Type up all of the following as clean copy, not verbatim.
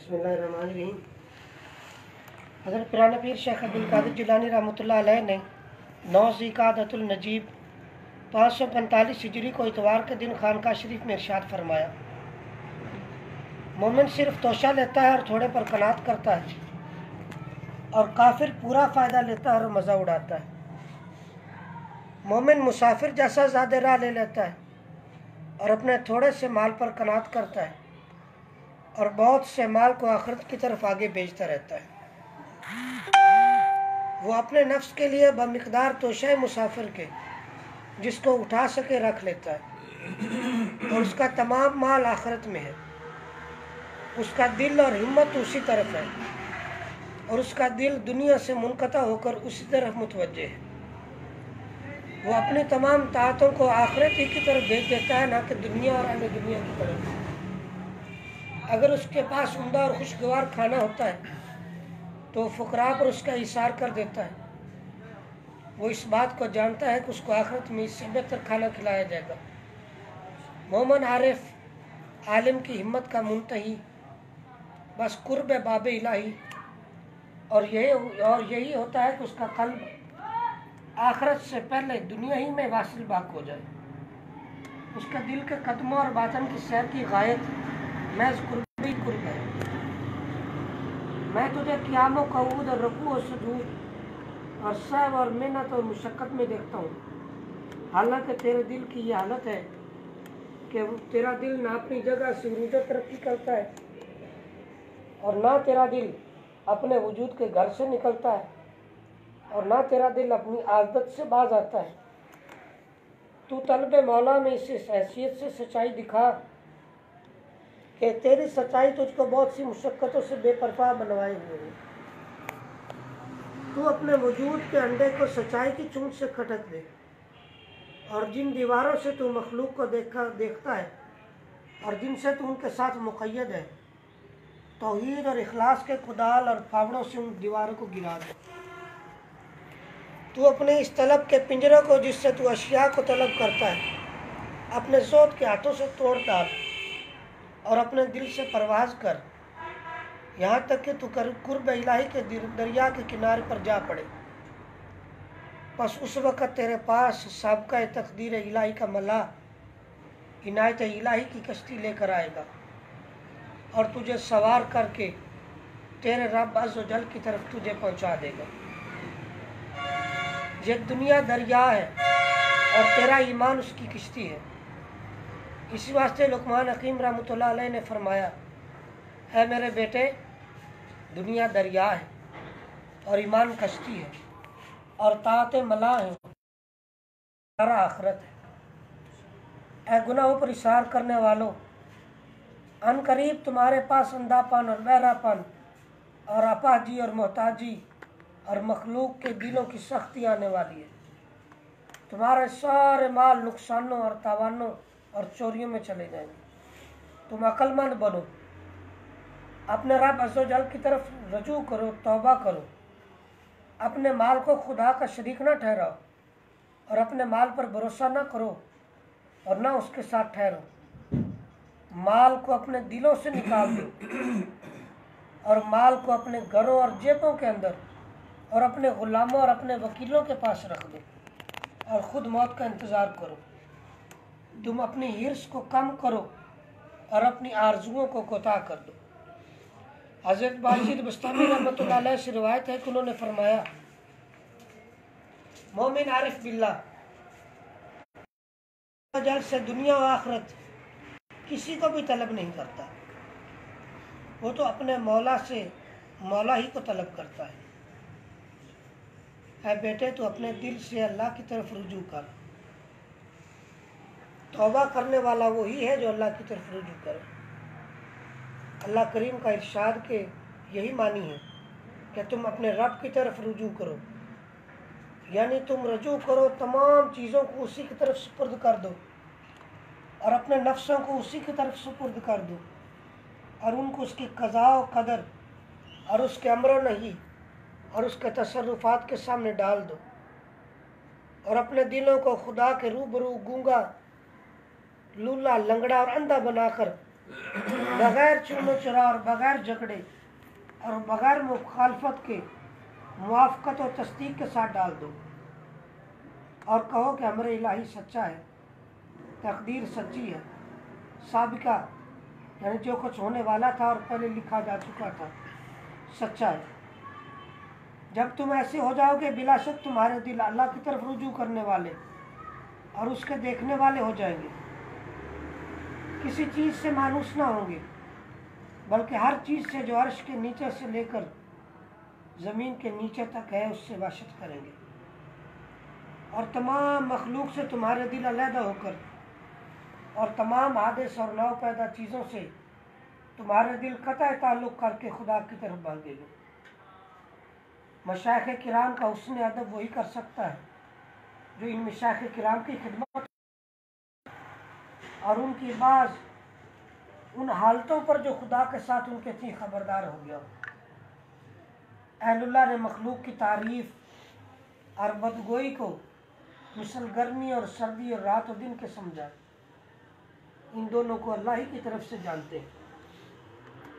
बिस्मिल्लाहिर्रहमानिर्रहीम। हज़रत पिराना पीर शेख अब्दुल कादिर जिलानी रहमतुल्लाह अलैह ने 9 ज़िकादतुल नजीब 545 हिजरी को इतवार के दिन खानकाह शरीफ में इरशाद फरमाया, मोमिन सिर्फ तोशा लेता है और थोड़े पर कनात करता है, और काफिर पूरा फ़ायदा लेता है और मज़ा उड़ाता है। मोमिन मुसाफिर जैसा ज़्यादा राह ले लेता है और अपने थोड़े से माल पर कनात करता है, और बहुत से माल को आखिरत की तरफ आगे भेजता रहता है। वो अपने नफ्स के लिए बमिकदार तोशा मुसाफिर के जिसको उठा सके रख लेता है, और उसका तमाम माल आखिरत में है। उसका दिल और हिम्मत उसी तरफ है, और उसका दिल दुनिया से मुनक़ता होकर उसी तरफ मुतवज्जे है। वो अपनी तमाम ताकतों को आखिरत ही की तरफ भेज देता है, ना कि दुनिया और अन्य दुनिया की तरफ। अगर उसके पास उम्दा और खुशगवार खाना होता है तो फ़ुकरा पर उसका इशार कर देता है। वो इस बात को जानता है कि उसको आखिरत में इससे बेहतर खाना खिलाया जाएगा। मोमिन आरिफ आलिम की हिम्मत का मुंतही बस कुर्ब बाब इलाही, और यही होता है कि उसका कल्ब आखिरत से पहले दुनिया ही में वासिल बाक हो जाए। उसके दिल के कदमों और बातन की सैर की गायत महज कुर्ब ही कुर्ब है। मैं तुझे क़ियाम और क़ऊद और रुकू और सुजूद और सब्र और मेहनत और मुशक्क़त में देखता हूँ। हालांकि तेरे दिल की ये हालत है कि तेरा दिल ना अपनी जगह से उरूज तरक्की करता है, और ना तेरा दिल अपने वजूद के घर से निकलता है, और ना तेरा दिल अपनी आदत से बाज आता है। तू तलब मौला में इस हैसियत से सच्चाई दिखा कि तेरी सच्चाई तुझको बहुत सी मुशक्क़तों से बेपरवाह बनवाए हुए है। तू अपने वजूद के अंडे को सच्चाई की चूंट से खटक दे, और जिन दीवारों से तू मखलूक को देखता है और जिनसे तू उनके साथ मुक़य्यद है, तौहीद और इखलास के कुदाल और फावड़ों से उन दीवारों को गिरा दे। तू अपने इस तलब के पिंजरे को जिससे तू अशिया को तलब करता है, अपने ज़ोत के हाथों से तोड़ डाल और अपने दिल से परवाज़ कर, यहाँ तक कि तू कुर्ब इलाही के दरिया के किनारे पर जा पड़े। बस उस वक़्त तेरे पास साबका तकदीर इलाही का मल्ला इनायत इलाही की कश्ती लेकर आएगा, और तुझे सवार करके तेरे रब अज़्ज़ व जल की तरफ तुझे पहुँचा देगा। ये दुनिया दरिया है और तेरा ईमान उसकी किश्ती है। इसी वास्ते लुक़मान हकीम रहमतुल्लाह अलैह ने फरमाया, है मेरे बेटे, दुनिया दरिया है और ईमान कश्ती है, और ताअत मला है, सारा आखिरत है। ए गुनाहों पर इशार करने वालों, अनकरीब तुम्हारे पास अंधापन और बहरापन और अपाजी और मोहताजी और मखलूक के दिलों की सख्ती आने वाली है। तुम्हारे सारे माल नुकसानों और तावानों और चोरियों में चले जाएंगे। तुम अक्लमंद बनो, अपने रब अज़्ज़ व जल की तरफ रजू करो, तौबा करो। अपने माल को खुदा का शरीक ना ठहराओ, और अपने माल पर भरोसा ना करो और ना उसके साथ ठहरो। माल को अपने दिलों से निकाल दो, और माल को अपने घरों और जेबों के अंदर और अपने ग़ुलामों और अपने वकीलों के पास रख दो, और ख़ुद मौत का इंतज़ार करो। तुम अपनी हिर्स को कम करो और अपनी आरजुओं को कोताह कर दो। हज़रत बाशिर बस्तामी रहमतुल्लाह अलैह से रिवायत है कि उन्होंने फरमाया, मोमिन आरिफ बिल्लाह जल से दुनिया और आखिरत किसी को भी तलब नहीं करता। वो तो अपने मौला से मौला ही को तलब करता है। ऐ बेटे, तो अपने दिल से अल्लाह की तरफ रुजू कर। तौबा करने वाला वही है जो अल्लाह की तरफ रुजू करे। अल्लाह करीम का इरशाद के यही मानी है कि तुम अपने रब की तरफ रुजू करो, यानी तुम रजू करो, तमाम चीज़ों को उसी की तरफ सुपुर्द कर दो, और अपने नफ्सों को उसी की तरफ सुपुर्द कर दो, और उनको उसकी क़ज़ा व क़दर और उसके अम्र नहीं और उसके तसर्रुफ़ात के सामने डाल दो, और अपने दिलों को खुदा के रूबरू गूंगा, लूला, लंगड़ा और अंधा बनाकर बगैर चूनो चुरा और बगैर झगड़े और बगैर मुखालफत के मुआफ़क़त और तस्दीक के साथ डाल दो और कहो कि अमर इलाही सच्चा है, तकदीर सच्ची है, साबिका यानी जो कुछ होने वाला था और पहले लिखा जा चुका था सच्चा है। जब तुम ऐसे हो जाओगे बिलाशक तुम्हारे दिल अल्लाह की तरफ रुजू करने वाले और उसके देखने वाले हो जाएंगे, किसी चीज़ से मायूस ना होंगे बल्कि हर चीज़ से जो अर्श के नीचे से लेकर ज़मीन के नीचे तक है उससे वाशत करेंगे और तमाम मखलूक से तुम्हारे दिल अलहदा होकर और तमाम हादिस और नौ पैदा चीज़ों से तुम्हारे दिल कतई ताल्लुक़ करके खुदा की तरफ भागेंगे। मशाइख़ किराम का हुस्न अदब वही कर सकता है जो इन मशाइख़ किराम की खिदमत और उनकी बाज़ उन हालतों पर जो खुदा के साथ उनके थी खबरदार हो गया। अहलुल्लाह ने मखलूक की तारीफ़ और बदगोई को मिसल गर्मी और सर्दी और रात और दिन के समझा। इन दोनों को अल्लाह ही की तरफ से जानते हैं,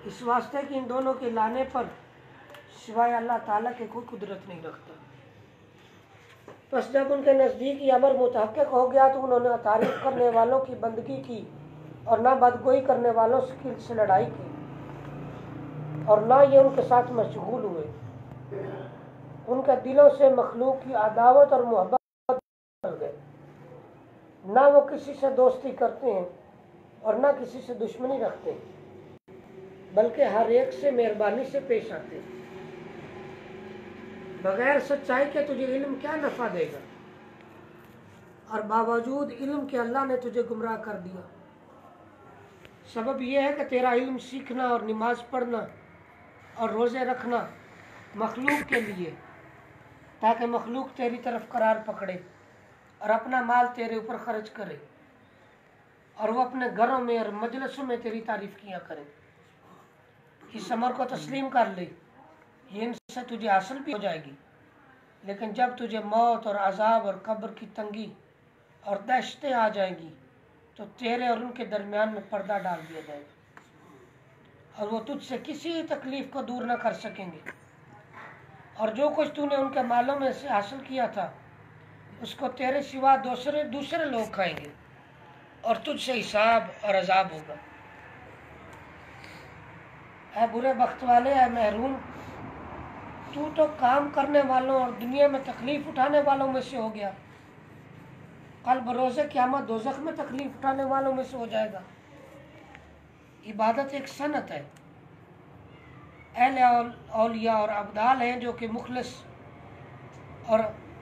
इस वास्ते कि इन दोनों के लाने पर सिवाय अल्लाह ताला के कोई कुदरत नहीं रखता। बस जब उनके नज़दीक ये अमर मुतहक्किक हो गया तो उन्होंने तारीफ़ करने वालों की बंदगी की और ना बदगोई करने वालों से लड़ाई की और ना ये उनके साथ मशगूल हुए। उनके दिलों से मखलूक की अदावत और मोहब्बत कर गए, ना वो किसी से दोस्ती करते हैं और ना किसी से दुश्मनी रखते हैं, बल्कि हर एक से मेहरबानी से पेश आते हैं। बगैर सच्चाई के तुझे इल्म क्या नफ़ा देगा और बावजूद इल्म के अल्लाह ने तुझे गुमराह कर दिया। सबब यह है कि तेरा इल्म सीखना और नमाज पढ़ना और रोज़े रखना मखलूक के लिए, ताकि मखलूक तेरी तरफ करार पकड़े और अपना माल तेरे ऊपर खर्च करे और वो अपने घरों में और मजलिसों में तेरी तारीफ़ किया करें। इस अमर को तस्लीम कर ले, ये इनसे तुझे हासिल भी हो जाएगी, लेकिन जब तुझे मौत और अजाब और कब्र की तंगी और दहशतें आ जाएंगी तो तेरे और उनके दरमियान में पर्दा डाल दिया जाएगा और वो तुझसे किसी तकलीफ़ को दूर न कर सकेंगे और जो कुछ तूने उनके मालों में से हासिल किया था उसको तेरे सिवा दूसरे लोग खाएंगे और तुझसे हिसाब और अजाब होगा। ऐ बुरे बख्त वाले, ऐ महरूम, तू तो काम करने वालों और दुनिया में तकलीफ़ उठाने वालों में से हो गया, कल बरोज़े क़यामत दोज़ख में तकलीफ़ उठाने वालों में से हो जाएगा। इबादत एक सनत है, अहले औलिया और अब्दाल हैं जो कि मुखलिस और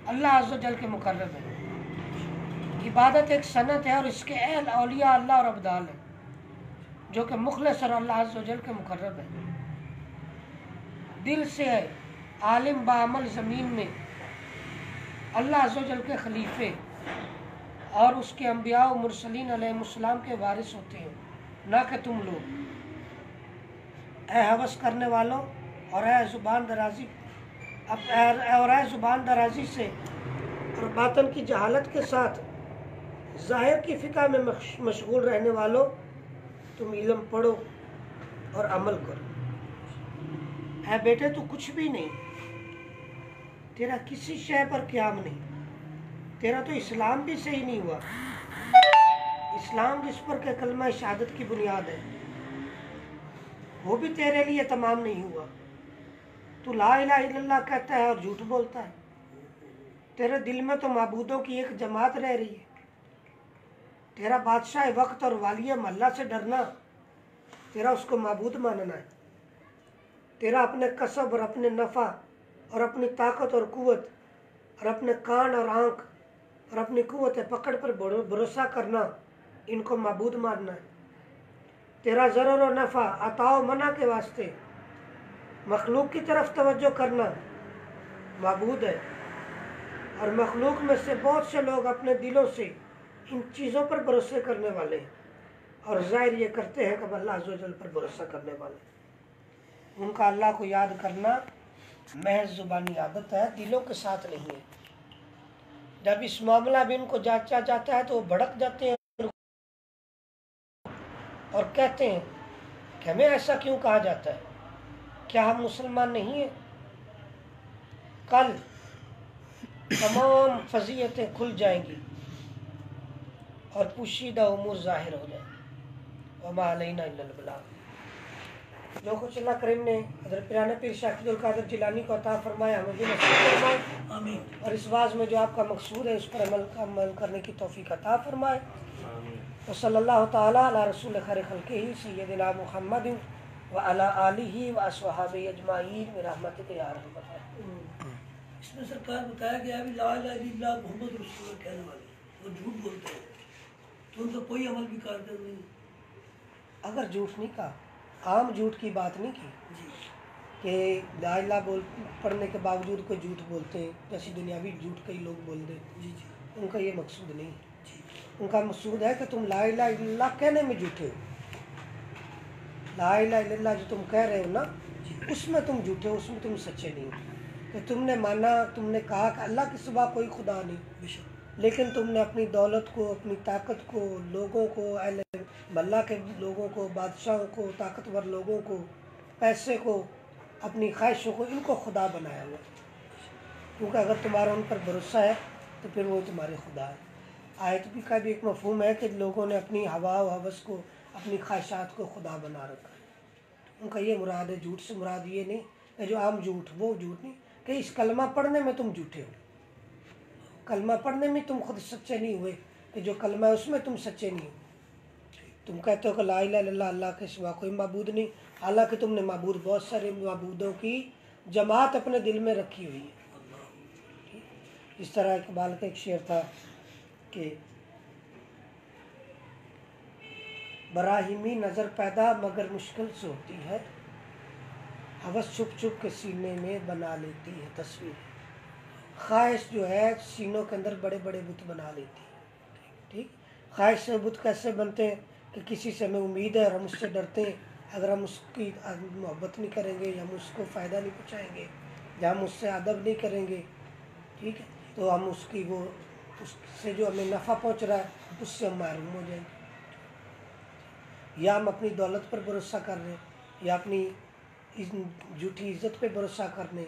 अल्लाह अज़्ज़ व जल के मुकर्रब हैं। इबादत एक सनत है और इसके अहल औलिया अल्लाह और अब्दाल हैं जो कि मुखलिस और अल्लाह अज़्ज़ व जल के मुकर्रब हैं। दिल से है आलिम बामल ज़मीन में अल्लाह अज़्ज़ व जल के खलीफे और उसके अम्बिया व मुरसलीन अलैहिमुस्सलाम के वारिस होते हैं, ना कि तुम लोग। ऐ हवस करने वालों और ऐ ज़ुबान दराजी से और बातन की जहालत के साथ ज़ाहिर की फ़िक़्र में मशगूल रहने वालों, तुम इल्म पढ़ो और अमल करो। ऐ बेटे, तू कुछ भी नहीं, तेरा किसी शय पर क़याम नहीं, तेरा तो इस्लाम भी सही नहीं हुआ। इस्लाम जिस पर के कलमा शहादत की बुनियाद है वो भी तेरे लिए तमाम नहीं हुआ। तू ला इलाहा इल्लल्लाह कहता है और झूठ बोलता है। तेरे दिल में तो माबूदों की एक जमात रह रही है। तेरा बादशाह वक्त और वालिया मल्ला से डरना, तेरा उसको माबूद मानना है। तेरा अपने कसब और अपने नफ़ा और अपनी ताकत और कुव्वत और अपने कान और आँख और अपनी कुव्वत पकड़ पर भरोसा करना, इनको माबूद मानना है। तेरा ज़रूर और नफ़ा अताओ मना के वास्ते मखलूक की तरफ तवज्जो करना माबूद है। और मखलूक में से बहुत से लोग अपने दिलों से इन चीज़ों पर भरोसे करने वाले हैं और ज़ाहिर ये करते हैं कि अल्लाह अज़्ज़ व जल पर भरोसा करने वाले। उनका अल्लाह को याद करना महज ज़ुबानी आदत है, दिलों के साथ नहीं है। जब इस मामला भी उनको जांचा जाता है तो वो भड़क जाते हैं और कहते हैं कि हमें ऐसा क्यों कहा जाता है, क्या हम मुसलमान नहीं हैं? कल तमाम फजीयतें खुल जाएंगी और पोशीदा उमूर जाहिर हो जाएंगे। वमा अलैना इल्लल बलाग। जो कुछ अल्लाह करीम ने हज़रत पिराने पीर शाह अब्दुल कादिर जिलानी को अता फरमाया, हमें भी नसीब फरमाए। आमीन। और इस बात में जो आपका मकसूद है उस पर अमल करने की तौफीक अता फरमाए। व सल्लल्लाहु ताला अला रसूल खैर खल्क़िही सय्यदिना मुहम्मद व अला आलिही व अस्हाबिही अजमाईन बिरहमतिका या अरहमर राहिमीन। इसमें सरकार बताया गया है ला इलाहा इल्लल्लाह मोहम्मद रसूलुल्लाह कहने वाले वो झूठ बोलते हैं तो उनका कोई अमल भी कारगर नहीं। अगर झूठ नहीं कहा, आम झूठ की बात नहीं की कि ला इलाहा बोल पढ़ने के बावजूद कोई झूठ बोलते हैं, जैसे दुनियावी झूठ कई लोग बोल दे, उनका ये मकसूद नहीं। उनका मकसूद है कि तुम ला इलाहा इल्लल्लाह कहने में झूठे हो। ला इलाहा इल्लल्लाह जो तुम कह रहे हो ना, उसमें तुम झूठे हो, उसमें तुम सच्चे नहीं हो। तो तुमने माना, तुमने कहा कि अल्लाह के सिवा कोई खुदा नहीं, लेकिन तुमने अपनी दौलत को, अपनी ताकत को, लोगों को, अहले मल्ला के लोगों को, बादशाहों को, ताकतवर लोगों को, पैसे को, अपनी ख्वाहिशों को, इनको खुदा बनाया हुआ। क्योंकि अगर तुम्हारा उन पर भरोसा है तो फिर वो तुम्हारे खुदा है। आयत भी का भी एक मफहूम है कि लोगों ने अपनी हवा व हवस को, अपनी ख्वाहिशात को खुदा बना रखा है। उनका ये मुराद है। झूठ से मुराद ये नहीं कि जो आम झूठ, वो झूठ नहीं कि इस कलमा पढ़ने में तुम झूठे हो। कलमा पढ़ने में तुम खुद सच्चे नहीं हुए कि जो कलमा है उसमें तुम सच्चे नहीं हो। तुम कहते हो कि ला इलाहा इल्लल्लाह, अल्लाह के सिवा कोई माबूद नहीं, हालांकि तुमने माबूद, बहुत सारे माबूदों की जमात अपने दिल में रखी हुई है। इस तरह इकबाल का एक शेर था कि बराहिमी नज़र पैदा मगर मुश्किल से होती है, हवस छुप छुप के सीने में बना लेती है तस्वीर। ख्वाहिश जो है सीनों के अंदर बड़े बड़े बुत बना लेती है। ठीक, ख्वाहिश से बुत कैसे बनते हैं कि किसी से हमें उम्मीद है और हम उससे डरते हैं। अगर हम उसकी मोहब्बत नहीं करेंगे या हम उसको फ़ायदा नहीं पहुँचाएँगे या हम उससे अदब नहीं करेंगे, ठीक है, तो हम उसकी वो उससे जो हमें नफ़ा पहुँच रहा है उससे हम महरूम हो जाएंगे। या हम अपनी दौलत पर भरोसा कर रहे हैं, या अपनी झूठी इज्जत पे भरोसा करने,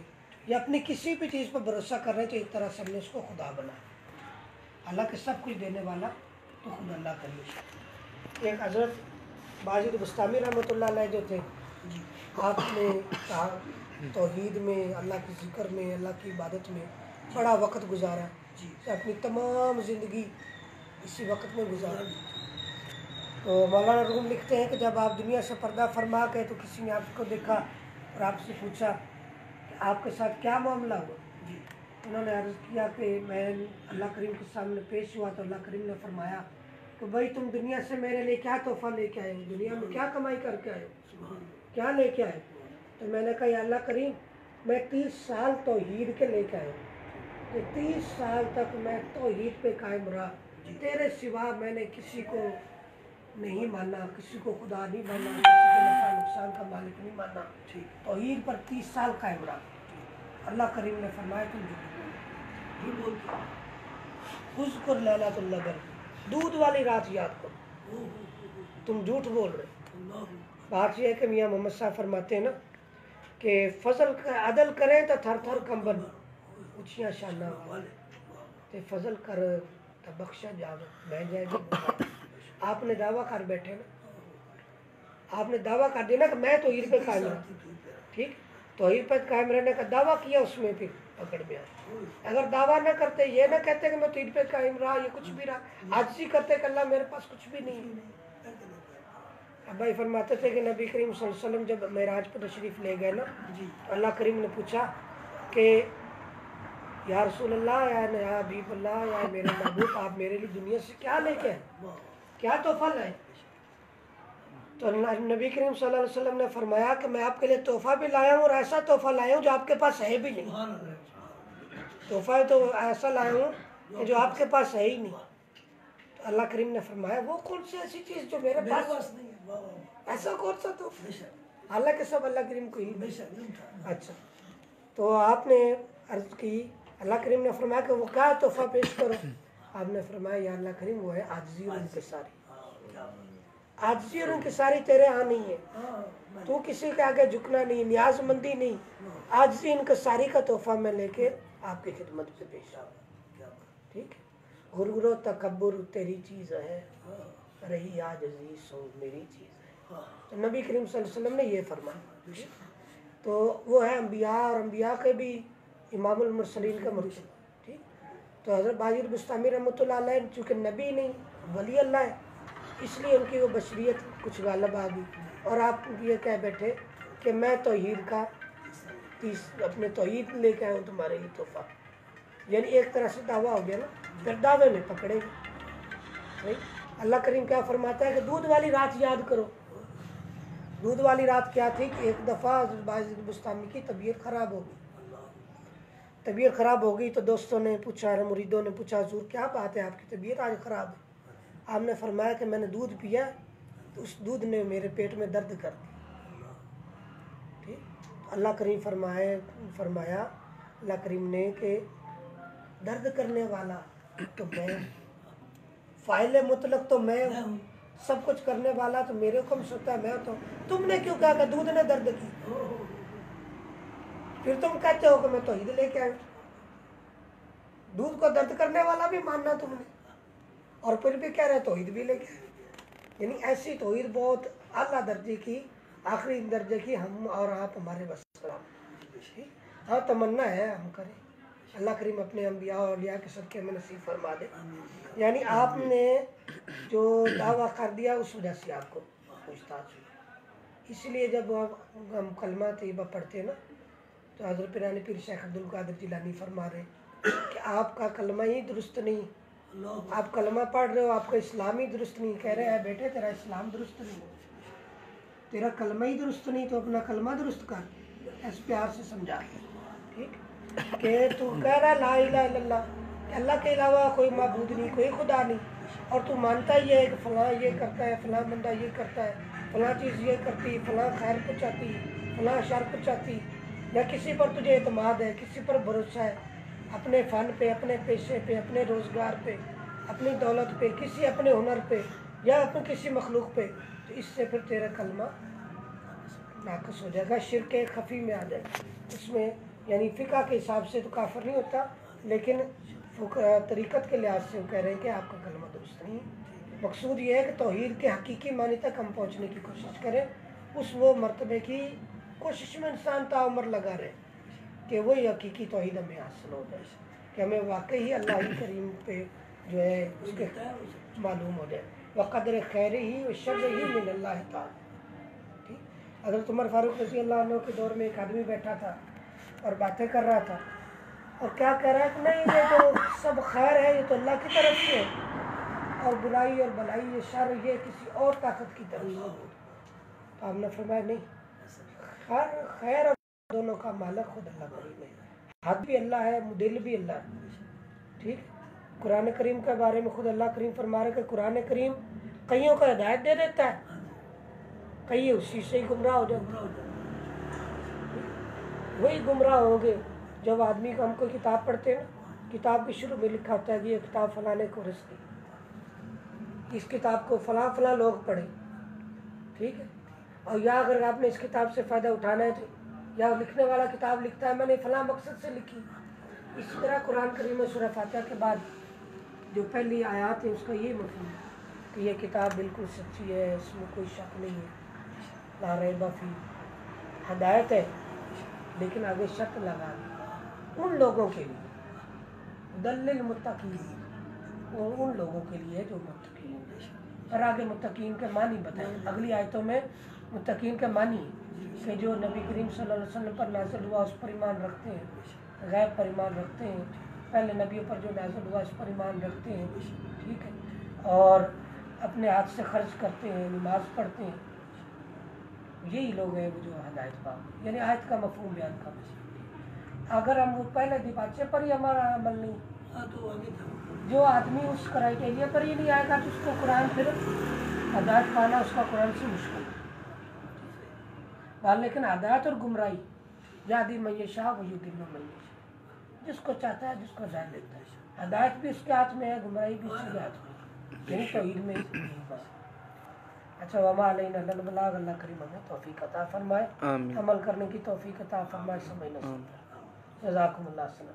या अपनी किसी भी चीज़ पर भरोसा कर रहे हैं, तो एक तरह से हमने उसको खुदा बनाया। हालांकि सब कुछ देने वाला तो खुद अल्लाह करीम। एक हज़रत बाजिद बुस्तामी रहमतुल्लाह अलैह जो थे, आपने कहा तौहीद में, अल्लाह की ज़िक्र में, अल्लाह की इबादत में बड़ा वक्त गुजारा जी, अपनी तमाम ज़िंदगी इसी वक्त में गुजारा। तो मौलाना रूम लिखते हैं कि जब आप दुनिया से पर्दा फरमा गए तो किसी ने आपको देखा और आपसे पूछा कि आपके साथ क्या मामला हुआ जी। उन्होंने अर्ज़ किया कि मैं अल्लाह करीम के सामने पेश हुआ तो अल्लाह करीम ने फरमाया कि भाई तुम दुनिया से मेरे लिए क्या तोहफ़ा लेके आए हो, दुनिया में क्या कमाई करके आए हो, क्या लेके आए? तो मैंने कहा या अल्लाह करीम, मैं 30 साल तौहीद के लेके आया हूँ कि 30 साल तक मैं तौहीद पे कायम रहा, तेरे सिवा मैंने किसी को नहीं माना, किसी को खुदा नहीं माना, किसी को नफा नुकसान का मालिक नहीं माना। ठीक, तौहीद पर 30 साल कायम रहा। अल्लाह करीम ने फरमाया तुम झूठ बोलते, उज़्कुर लैलतुल लबर, दूध वाली रात याद करो, तुम झूठ बोल रहे। बात यह है कि मियाँ मोहम्मद साहब फरमाते हैं ना कि फजल का अदल करें तो थर थर कंबन ऊँचियाँ शाना वाले, ते फजल कर तो बख्शा जावे मैं जाएगी। आपने दावा कर बैठे ना, आपने दावा कर दिया ना कि मैं तौहीद पे कायम रहा, ठीक, तौहीद पे कायम रहने का दावा किया, उसमें फिर पकड़ में आया। अगर दावा ना करते, ये ना कहते कि मैं तौहीद पे कायम रहा, ये कुछ भी रहा, आजिज़ी करते कि अल्लाह मेरे पास कुछ भी नहीं है। अब भाई फरमाते थे कि नबी करीम सल्लल्लाहु अलैहि वसल्लम जब मेराज पर तशरीफ़ ले गए ना, तो अल्लाह करीम ने पूछा कि या रसूल अल्लाह, या हबीब अल्लाह, या मेरे महबूब, आप मेरे लिए दुनिया से क्या लेके आए, क्या तोहफ़ा लाए? तो नबी करीम सल्लल्लाहु अलैहि वसल्लम ने फरमाया कि मैं आपके लिए तोहफ़ा भी लाया हूँ और ऐसा तोहफ़ा लाया हूँ जो आपके पास है भी नहीं। तोहफ़ा तो ऐसा लाया हूँ कि जो आपके पास है ही नहीं। तो अल्लाह करीम ने फरमाया वो कौन सी ऐसी चीज़ जो मेरे पास नहीं है, ऐसा कौन सा तोहफ़ा? हालांकि सब अल्लाह करीम को ही। अच्छा, तो आपने अर्ज़ की, अल्लाह करीम ने फरमाया कि वो क्या तोहफ़ा पेश करो? आपने फरमाया या अल्लाह करीम वो है आजिज़ी और इंकिसारी। आजिज़ी और इंकिसारी तेरे यहाँ नहीं है। हाँ तू किसी के आगे झुकना नहीं, न्याजमंदी नहीं, आजिज़ी इंकिसारी का तोहफा मैं लेके आपकी खिदमत पे पेश आऊँ। क्या बात। ठीक है। गुरगुरो तकब्बुर तेरी चीज़ है, हाँ रही आजिज़ी सो मेरी चीज़ है। हाँ तो नबी करीम सल्लल्लाहु अलैहि वसल्लम ने ये फरमाया। तो वो है अम्बिया, और अम्बिया के भी इमामुल मुरसलीन का मुर्शिद। ठीक। तो हज़रत बाजिर बुस्तामी रहमतुल्लाह अलैह चूँकि नबी नहीं वली अल्लाह है, इसलिए उनकी वो बशरियत कुछ गालब आ गई, और आप ये कह बैठे कि मैं तौहीद का अपने तौहीद लेके आया हूँ तुम्हारे लिए तोहफा। यानी एक तरह से दावा हो गया ना, फिर दावे में पकड़ेंगे। नहीं, अल्लाह करीम क्या फरमाता है कि दूध वाली रात याद करो। दूध वाली रात क्या थी कि एक दफ़ा बाजिर बुस्तामी की तबीयत ख़राब हो गई। तबीयत ख़राब हो गई तो दोस्तों ने पूछा, मुरीदों ने पूछा, हुजूर क्या बात है, आपकी तबीयत आज ख़राब है? आपने फरमाया कि मैंने दूध पिया तो उस दूध ने मेरे पेट में दर्द कर दिया। ठीक। तो अल्लाह करीम फरमाया अल्लाह करीम ने कि दर्द करने वाला तो मैं, फ़ाइल मुतलक तो मैं हूँ, सब कुछ करने वाला तो मेरे हुक्म से होता है, मैं तो तुमने क्यों कहा कि दूध ने दर्द की? फिर तुम कहते हो कि मैं तौहीद लेके आया। दूध को दर्द करने वाला भी मानना तुमने, और फिर भी कह रहे तौहीद भी लेके आए। यानी ऐसी तौहीद बहुत आला दर्जे की, आखिरी दर्जे की हम और आप हमारे बस का। हाँ तमन्ना है हम करें, अल्लाह करीम अपने अम्बिया और औलिया के सदक़े में नसीब फरमा दे। यानी आपने जो दावा कर दिया उस वजह से आपको पूछताछ हुई। इसलिए जब हम कलमा तैयबा पढ़ते ना, तो हज़रत पिरानी पीर शेख अब्दुल कादिर जिलानी फरमा रहे कि आपका कलमा ही दुरुस्त नहीं, आप कलमा पढ़ रहे हो, आपका इस्लाम ही दुरुस्त नहीं। कह रहे हैं बेटे तेरा इस्लाम दुरुस्त नहीं, तेरा कलमा ही दुरुस्त नहीं, तो अपना कलमा दुरुस्त कर। ऐसे प्यार से समझा। ठीक। कि तू कह रहा ला इलाहा इल्लल्लाह, अल्लाह के अलावा कोई माबूद नहीं, कोई खुदा नहीं, और तू मानता ही है कि फ़लाँ ये करता है, फ़लाँ बंदा ये करता है, फ़लाँ चीज़ ये करती है, फ़लाँ खैर पहुँचाती है, फ़लाँ शर पहुँचाती, या किसी पर तुझे एतमाद है, किसी पर भरोसा है, अपने फ़न पे, अपने पेशे पे, अपने रोज़गार पे, अपनी दौलत पे, किसी अपने हुनर पे, या अपने किसी मखलूक पे, तो इससे फिर तेरा कलमा नाकस हो जाएगा, शिरके खफी में आ जाएगा। उसमें यानी फ़िक़ा के हिसाब से तो काफिर नहीं होता, लेकिन तरीक़त के लिहाज से वो कह रहे हैं कि आपका कलमा दुरुस्त नहीं है। मकसूद ये है कि तौहीद के हकीकी मानी तक हम पहुँचने की कोशिश करें, उस वो मर्तबे की कोशिश में इंसान ताउम्र लगा रहे कि वही हकीकी तौहीद हमें हासिल हो जाए, कि हमें वाकई ही अल्लाह ही करीम पे जो है उसके मालूम हो जाए। वक़द्र खैर ही व शर्र ही मिन अल्लाह ताला। ठीक। हज़रत उमर फारूक रज़ी अल्लाह अन्हु के दौर में एक आदमी बैठा था और बातें कर रहा था, और क्या कह रहा है कि नहीं ये तो सब खैर है, ये तो अल्लाह की तरफ से है, और बुराई और भलाई ये शर ये किसी और ताकत की तरफ से। तो आपने फरमाया नहीं, खैर और दोनों का मालिक खुद अल्लाह करीम है, हाथ भी अल्लाह है, दिल भी अल्लाह है। ठीक। कुरान करीम के बारे में खुद अल्लाह करीम फरमा रहे कि कुरान करीम कईयों को हिदायत दे देता है, कई उसी से ही गुमराह हो जाते। वही गुमराह होंगे जब आदमी को, हमको किताब पढ़ते हैं ना, किताब के शुरू में लिखा होता है कि ये किताब फलाने को रसी, इस किताब को फलां फलां लोग पढ़े। ठीक है। और या अगर आपने इस किताब से फ़ायदा उठाना है तो, या लिखने वाला किताब लिखता है मैंने फलां मकसद से लिखी। इसी तरह कुरान करीम में सूरह फातिहा के बाद जो पहली आयत है उसका ये मतलब है कि ये किताब बिल्कुल सच्ची है, इसमें कोई शक नहीं है, ला रैब फी, हदायत है, लेकिन आगे शर्त लगा दी उन लोगों के लिए, दल्लिल मुत्तकीन, उन लोगों के लिए जो मुत्तकीन है। और आगे मुत्तकीन के मानी बताए अगली आयतों में। मुत्तकीन के मानी कि जो नबी करीम सल्लल्लाहु अलैहि वसल्लम पर नाज़िल हुआ उस पर ईमान रखते हैं, गैब पर ईमान रखते हैं, पहले नबियों पर जो नाज़िल हुआ उस पर ईमान रखते हैं। ठीक है। और अपने हाथ से खर्च करते हैं, नमाज पढ़ते हैं, यही लोग हैं वो जो हदायत पाओगे। यानी आयत का मफहूम बयान कर। अगर हम वो पहले दिबाचे पर ही हमारा अमल नहीं, तो आगे जो आदमी उस क्राइटेरिया पर ही नहीं आएगा तो उसको कुरान फिर हदायत पाना उसका कुरान से मुश्किल है। लेकिन हदायत और गुमराही यादी मैशाह वही दिल में जिसको चाहता है, जिसको जाय देता है। हदायत भी उसके हाथ में है, गुमराही भी उसके हाथ में है, यही तो ईद में बस। अच्छा वमा अलैना लल बलाग, अल्लाह करीम हमें तौफीक अता फरमाए, आमीन अमल करने की तौफीक अता फरमाए, समझ नसीब। जज़ाकुमुल्लाह सना।